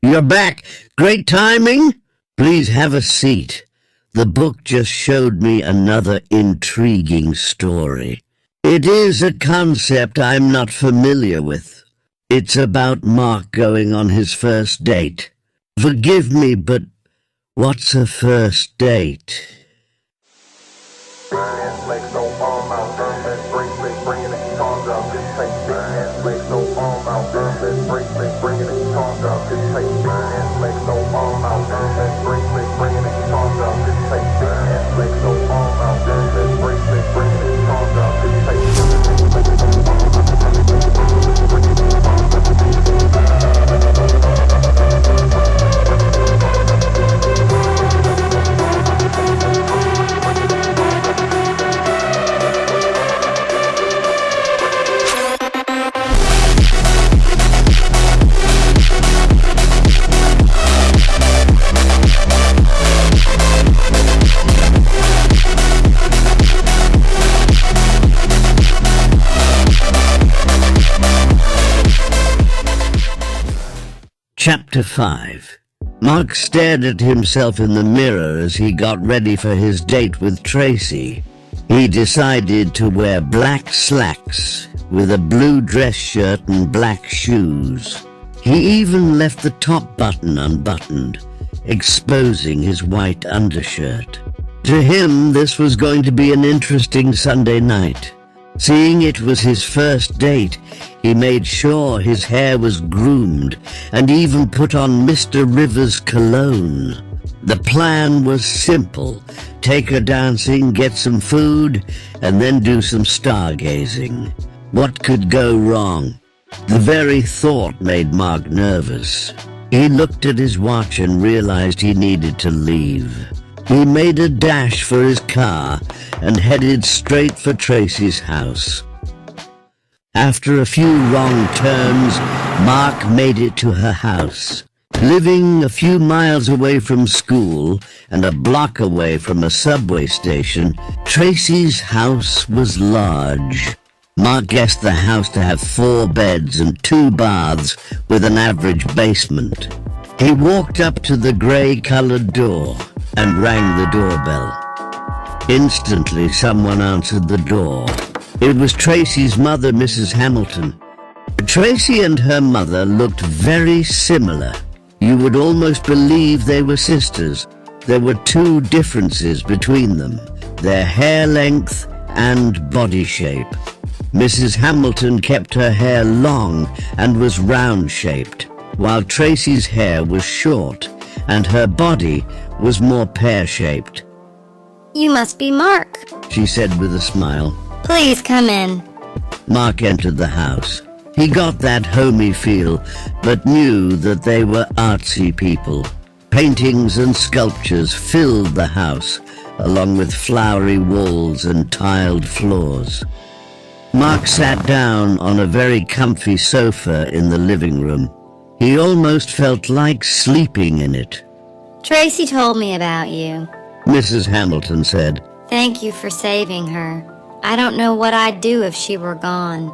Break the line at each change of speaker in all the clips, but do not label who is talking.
You're back. Great timing. Please have a seat. The book just showed me another intriguing story. It is a concept I'm not familiar with. It's about Mark going on his first date. Forgive me, but what's a first date? Chapter 5. Mark stared at himself in the mirror as he got ready for his date with Tracy. He decided to wear black slacks with a blue dress shirt and black shoes. He even left the top button unbuttoned, exposing his white undershirt. To him, this was going to be an interesting Sunday night. Seeing it was his first date, he made sure his hair was groomed and even put on Mr. Rivers' cologne. The plan was simple. Take her dancing, get some food, and then do some stargazing. What could go wrong? The very thought made Mark nervous. He looked at his watch and realized he needed to leave. He made a dash for his car and headed straight for Tracy's house. After a few wrong turns, Mark made it to her house. Living a few miles away from school and a block away from a subway station, Tracy's house was large. Mark guessed the house to have 4 beds and 2 baths with an average basement. He walked up to the gray-colored door and rang the doorbell. Instantly, someone answered the door. It was Tracy's mother, Mrs. Hamilton. Tracy and her mother looked very similar. You would almost believe they were sisters. There were 2 differences between them: their hair length and body shape. Mrs. Hamilton kept her hair long and was round-shaped, while Tracy's hair was short and her body was more pear-shaped.
"You must be Mark,"
she said with a smile.
"Please come in."
Mark entered the house. He got that homey feel, but knew that they were artsy people. Paintings and sculptures filled the house, along with flowery walls and tiled floors. Mark sat down on a very comfy sofa in the living room. He almost felt like sleeping in it.
"Tracy told me about you,"
Mrs. Hamilton said.
"Thank you for saving her. I don't know what I'd do if she were gone."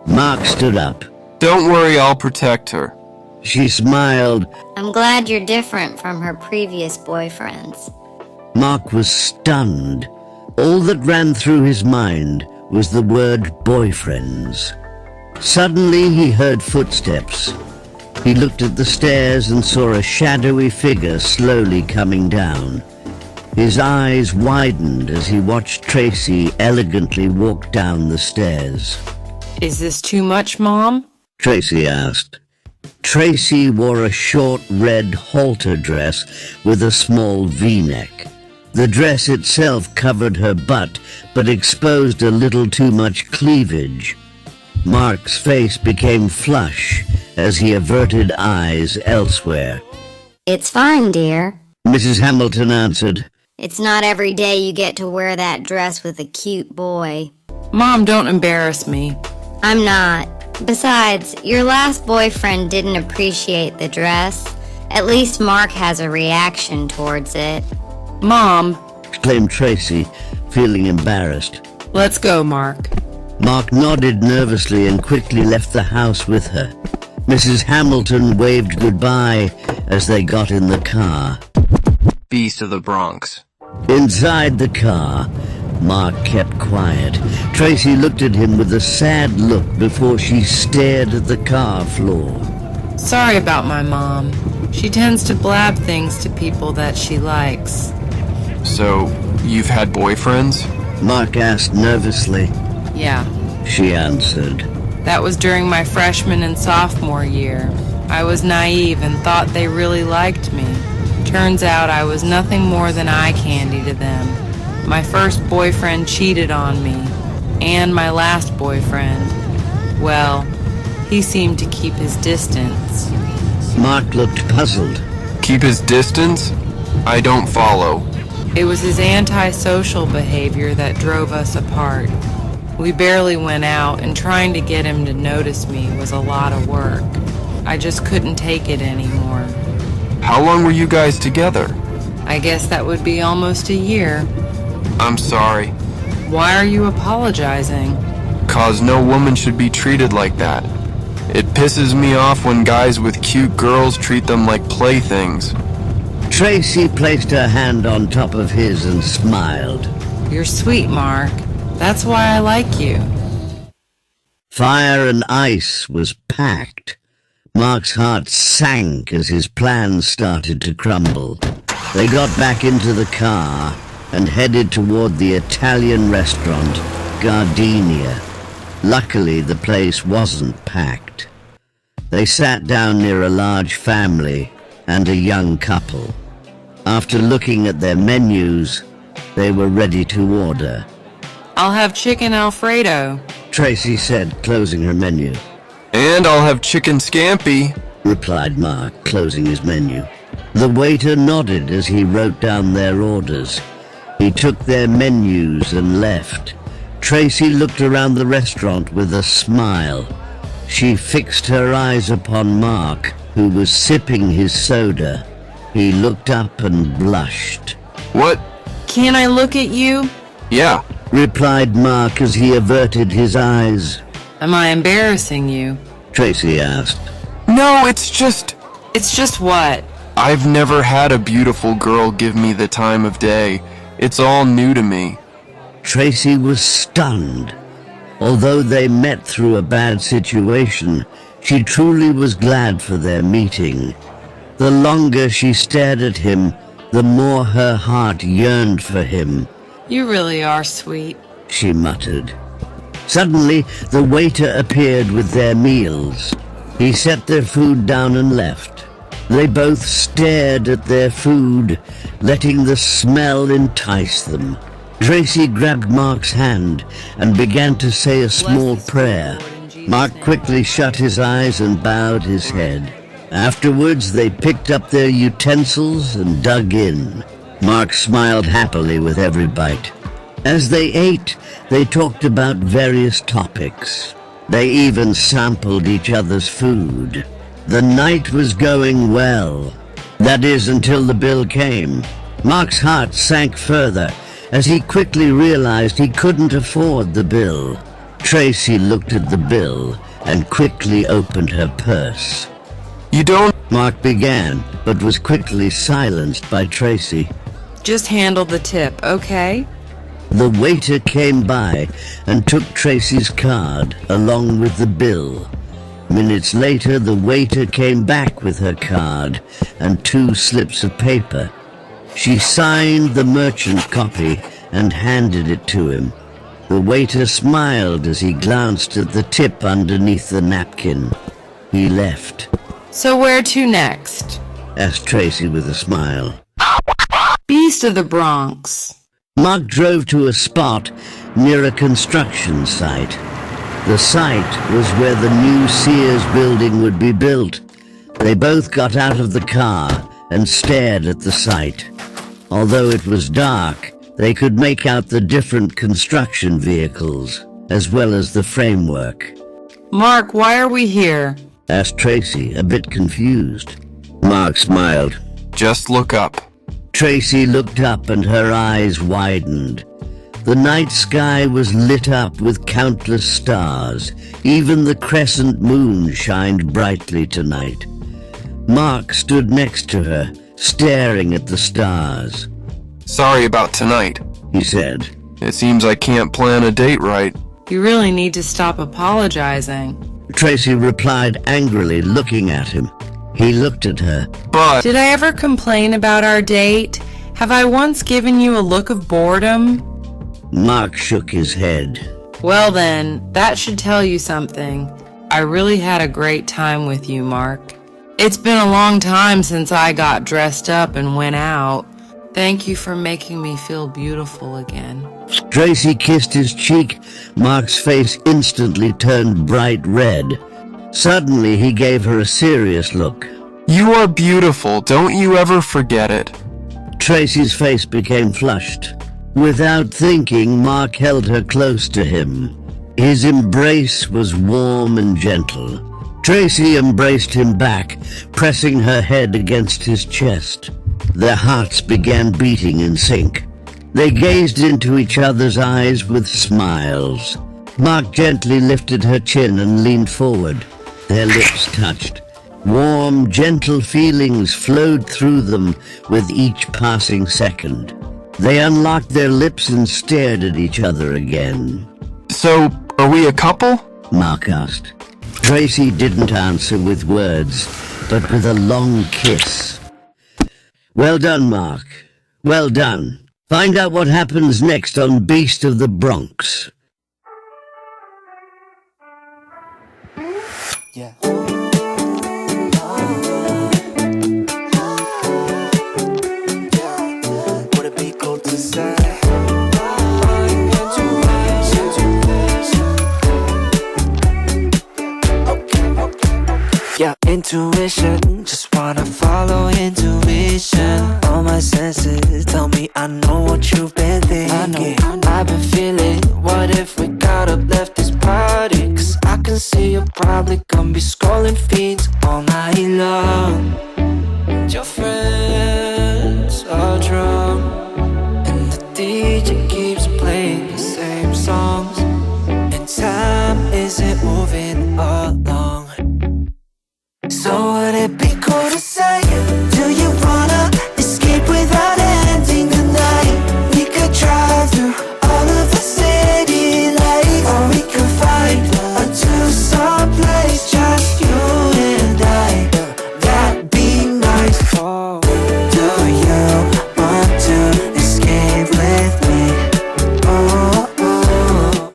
Mark stood up.
"Don't worry, I'll protect her."
She smiled.
"I'm glad you're different from her previous boyfriends."
Mark was stunned. All that ran through his mind was the word boyfriends. Suddenly he heard footsteps. He looked at the stairs and saw a shadowy figure slowly coming down. His eyes widened as he watched Tracy elegantly walk down the stairs.
"Is this too much, Mom?"
Tracy asked. Tracy wore a short red halter dress with a small V-neck. The dress itself covered her butt, but exposed a little too much cleavage. Mark's face became flush as he averted eyes elsewhere.
"It's fine, dear,"
Mrs. Hamilton answered.
"It's not every day you get to wear that dress with a cute boy."
"Mom, don't embarrass me."
"I'm not. Besides, your last boyfriend didn't appreciate the dress. At least Mark has a reaction towards it."
"Mom,"
exclaimed Tracy, feeling embarrassed.
"let's go, Mark."
Mark nodded nervously and quickly left the house with her. Mrs. Hamilton waved goodbye as they got in the car.
Beast of the Bronx.
Inside the car, Mark kept quiet. Tracy looked at him with a sad look before she stared at the car floor.
Sorry about my mom. She tends to blab things to people that she likes.
So, you've had boyfriends?
Mark asked nervously.
Yeah,
She answered.
that was during my freshman and sophomore year. I was naive and thought they really liked me. Turns out I was nothing more than eye candy to them. My first boyfriend cheated on me, and my last boyfriend, well, he seemed to keep his distance.
Mark looked puzzled.
Keep his distance? I don't follow.
It was his antisocial behavior that drove us apart. We barely went out, and trying to get him to notice me was a lot of work. I just couldn't take it anymore.
How long were you guys together?
I guess that would be almost a year.
I'm sorry.
Why are you apologizing?
'Cause no woman should be treated like that. It pisses me off when guys with cute girls treat them like playthings.
Tracy placed her hand on top of his and smiled.
You're sweet, Mark. That's why I like you.
Fire and ice was packed. Mark's heart sank as his plans started to crumble. They got back into the car and headed toward the Italian restaurant, Gardenia. Luckily, the place wasn't packed. They sat down near a large family and a young couple. After looking at their menus, they were ready to order.
I'll have chicken Alfredo.
Tracy said, closing her menu.
And I'll have chicken scampi.
Replied Mark, closing his menu. The waiter nodded as he wrote down their orders. He took their menus and left. Tracy looked around the restaurant with a smile. She fixed her eyes upon Mark, who was sipping his soda. He looked up and blushed.
What?
Can I look at you?
Yeah.
Replied Mark as he averted his eyes.
Am I embarrassing you?
Tracy asked.
No, it's just
what?
I've never had a beautiful girl give me the time of day. It's all new to me.
Tracy was stunned. Although they met through a bad situation, she truly was glad for their meeting. The longer she stared at him, the more her heart yearned for him.
You really are sweet.
She muttered. Suddenly, the waiter appeared with their meals. He set their food down and left. They both stared at their food, letting the smell entice them. Tracy grabbed Mark's hand and began to say a small prayer. Mark quickly shut his eyes and bowed his head. Afterwards, they picked up their utensils and dug in. Mark smiled happily with every bite. As they ate, they talked about various topics. They even sampled each other's food. The night was going well. That is, until the bill came. Mark's heart sank further as he quickly realized he couldn't afford the bill. Tracy looked at the bill and quickly opened her purse.
You don't...
Mark began, but was quickly silenced by Tracy.
Just handle the tip, okay?
The waiter came by and took Tracy's card along with the bill. Minutes later, the waiter came back with her card and 2 slips of paper. She signed the merchant copy and handed it to him. The waiter smiled as he glanced at the tip underneath the napkin. He left.
So where to next?
Asked Tracy with a smile.
Beast of the Bronx.
Mark drove to a spot near a construction site. The site was where the new Sears building would be built. They both got out of the car and stared at the site. Although it was dark, they could make out the different construction vehicles, as well as the framework.
Mark, why are we here?
Asked Tracy, a bit confused. Mark smiled.
Just look up.
Tracy looked up and her eyes widened. The night sky was lit up with countless stars. Even the crescent moon shined brightly tonight. Mark stood next to her, staring at the stars.
Sorry about tonight,
he said.
It seems I can't plan a date right.
You really need to stop apologizing.
Tracy replied angrily, looking at him. He looked at her.
But
Did I ever complain about our date? Have I once given you a look of boredom?
Mark shook his head.
Well then, that should tell you something. I really had a great time with you, Mark. It's been a long time since I got dressed up and went out. Thank you for making me feel beautiful again.
Tracy kissed his cheek. Mark's face instantly turned bright red. Suddenly, he gave her a serious look.
you are beautiful. Don't you ever forget it.
Tracy's face became flushed. Without thinking, Mark held her close to him. His embrace was warm and gentle. Tracy embraced him back, pressing her head against his chest. Their hearts began beating in sync. They gazed into each other's eyes with smiles. Mark gently lifted her chin and leaned forward. Their lips touched. Warm, gentle feelings flowed through them with each passing second. They unlocked their lips and stared at each other again.
So, are we a couple?
Mark asked. Tracy didn't answer with words, but with a long kiss. Well done, Mark. Well done. Find out what happens next on Beast of the Bronx.
Yeah. Would it be cool to say? Yeah, intuition, just wanna follow intuition. All my senses tell me I know what you've been thinking. I've been feeling, what if we got up, left this party? Cause I can see you're probably gonna be scrolling feeds all night long. Your friend